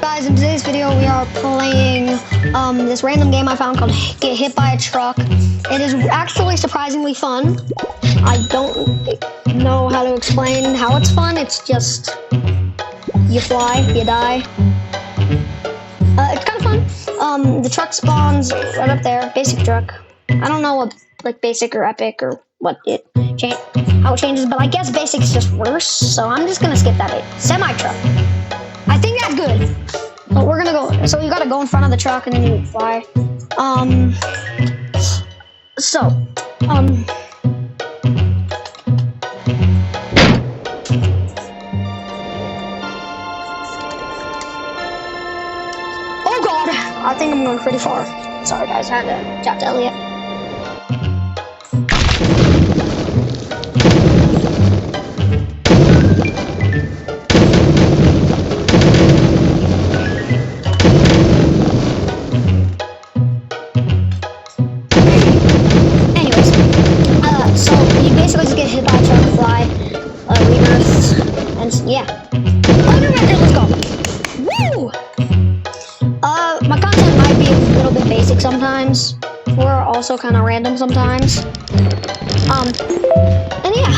Guys, in today's video we are playing this random game I found called Get Hit by a Truck. It is actually surprisingly fun. I don't know how to explain how it's fun. It's just you fly, you die. It's kind of fun. The truck spawns right up there, basic truck. I don't know what like basic or epic or what how it changes, but I guess basic's just worse. So I'm just gonna skip that bit. Semi truck. I think that's good. But we're gonna go. So you gotta go in front of the truck and then you fly. Oh God! I think I'm going pretty far. Sorry guys, I had to chat to Elliot. Yeah. Under record, let's go. Woo! My content might be a little bit basic sometimes. We're also kind of random sometimes. And yeah.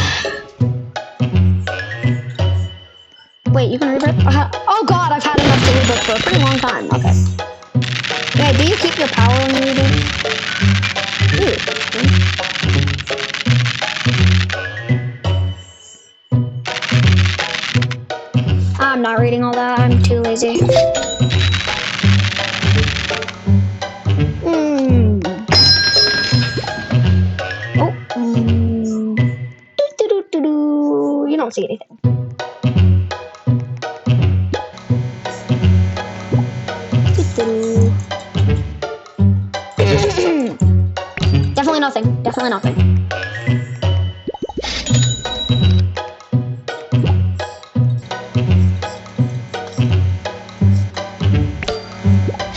Wait, you can reboot? Oh God, I've had enough to reboot for a pretty long time. Okay. Yeah, do you keep your power when you reboot? I'm not reading all that. I'm too lazy. You don't see anything. Definitely nothing. Definitely nothing.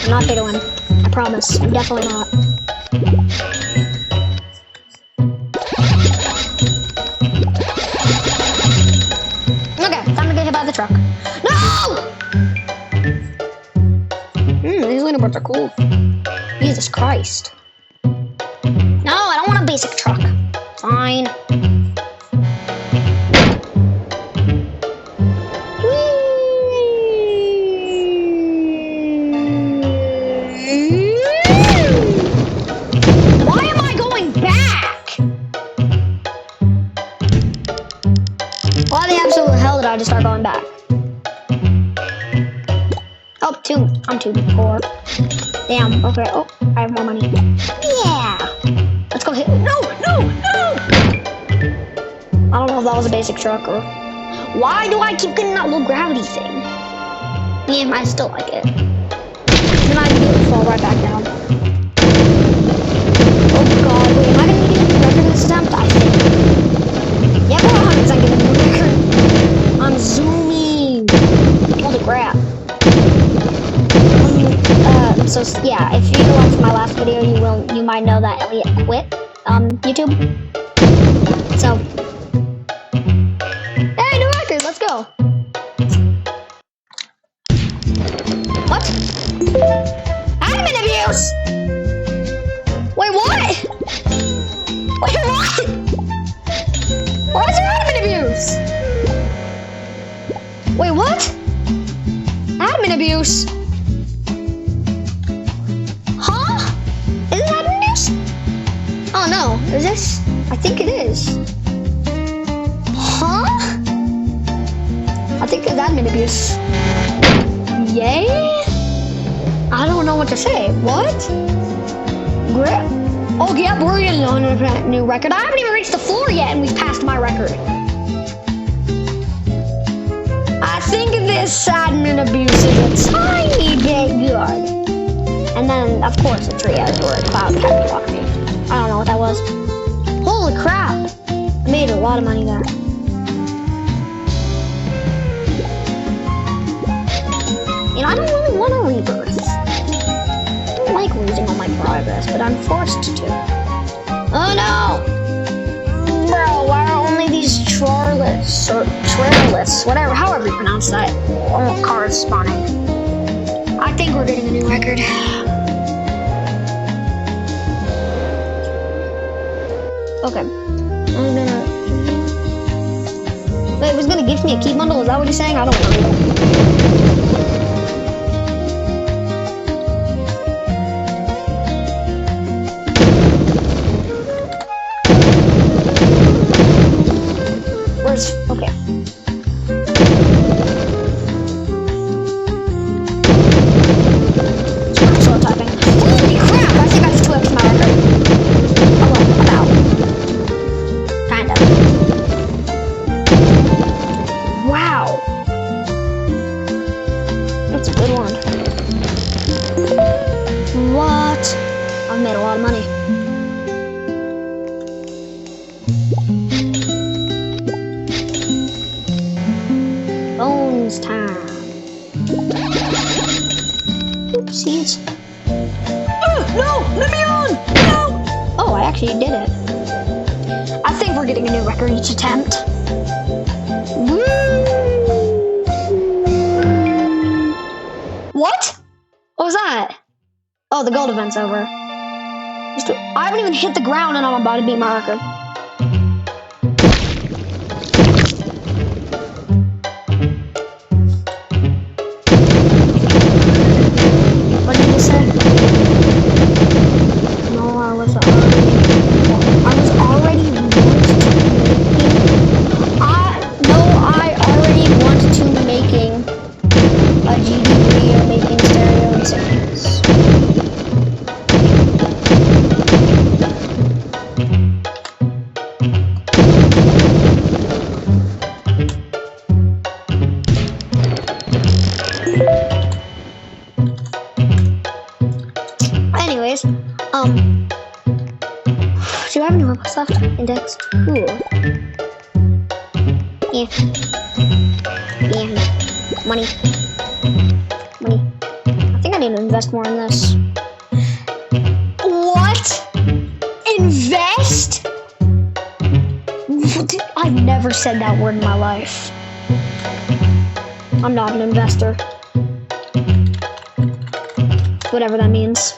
I'm not pay to win. I promise. I'm definitely not. Okay, time to get hit by the truck. No! These leaderboards are cool. Jesus Christ. No, I don't want a basic truck. Fine. Why the absolute hell did I just start going back? Oh, I'm too poor. Damn, okay. Oh, I have more money. Yeah! Let's go hit. No! I don't know if that was a basic truck or... Why do I keep getting that low gravity thing? Yeah, I still like it. Then I can fall right back down. Oh God, wait, am I gonna get the record this attempt? I think. Yeah, we're 100% getting the record. I'm zooming. Holy crap. So yeah, if you watched my last video, you might know that Elliot quit YouTube. So, hey, new record, let's go. What? Admin abuse! Wait, what? Wait, what? Why is there admin abuse? Wait, what? Admin abuse? Huh? Is this admin abuse? Oh no, is this? I think it is. Huh? I think it's admin abuse. Yay? I don't know what to say. What? Oh, yeah, we're getting a new record. I haven't even reached the floor yet, and we've passed my record. I think this admin abuse is a tiny bit good. And then, of course, a tree has or a cloud had to block me. I don't know what that was. Holy crap! I made a lot of money there. And I don't really want to rebirth. I don't like losing all my progress, but I'm forced to. Oh no! Bro, why are only these trailers or trailless, whatever, however you pronounce that, cars spawning? think we're getting a new record. Okay. I'm gonna... Wait, it was gonna gift me a key bundle? Is that what he's saying? I don't know. Where's... Okay. I'm slow typing. Holy crap! I think I just 2x'd my record. Oh, well, about. Kind of. Wow. That's a good one. What? I've made a lot of money. Bones time. Oopsies. No! Let me on! No! Oh, I actually did it. I think we're getting a new record each attempt. Woo! What? What was that? Oh, the gold event's over. I haven't even hit the ground and I'm about to beat my record. What did you say? No, I was already want to making a GD video making stereo and sounds. Anyways, do I have any Robux left? Index? Cool. Yeah. Yeah. Money. Money. I think I need to invest more in this. What? Invest? I've never said that word in my life. I'm not an investor. Whatever that means.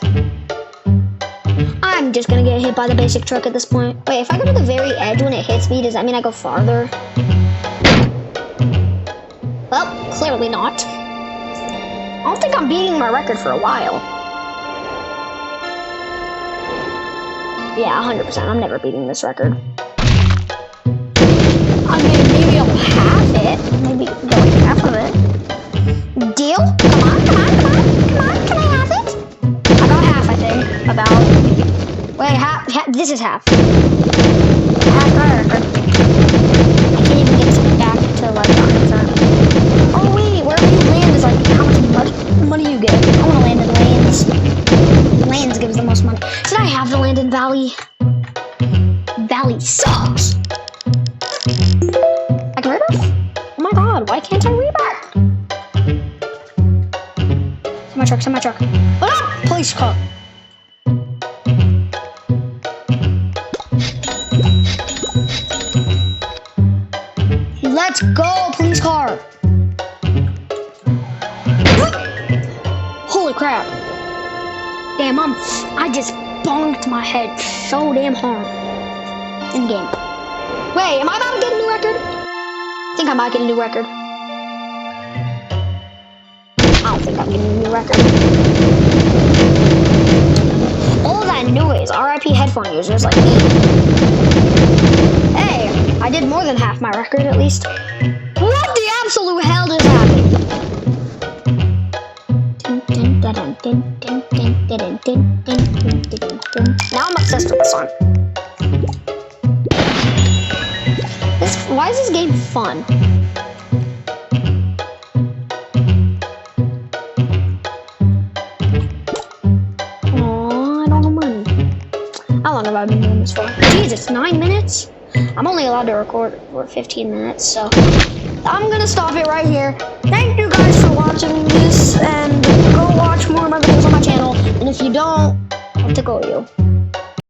I'm just gonna get hit by the basic truck at this point. Wait, if I go to the very edge when it hits me, does that mean I go farther? Well, clearly not. I don't think I'm beating my record for a while. Yeah, 100%. I'm never beating this record. I mean, maybe I'll have it. Maybe go like half of it. Deal? Come on, come on, come on, come on. Can I have it? I got half, I think. About. Wait, half. This is half. Half my record. I can't even get back to like 100%. Oh wait, wherever you land is like how much money you get. I want to land in Lanes. Lanes gives the most money. Should I have to land in Valley? Valley sucks. I can rebirth? Oh my god, why can't I rebirth? Semi truck, semi truck. Ah! Police car. Let's go, police car. Holy crap. Damn, I just bonked my head so damn hard in game. Wait, am I about to get a new record? I think I might get a new record. I don't think I'm getting a new record. All that noise, RIP headphone users like me. Hey, I did more than half my record at least. What the absolute hell is happening? Now I'm obsessed with this song. Why is this game fun? Oh, I don't have money. How long have I been doing this for? Jesus, 9 minutes? I'm only allowed to record for 15 minutes, so I'm gonna stop it right here. Thank you guys for watching this, and go watch more of my videos on my channel. And if you don't, I'll tickle you.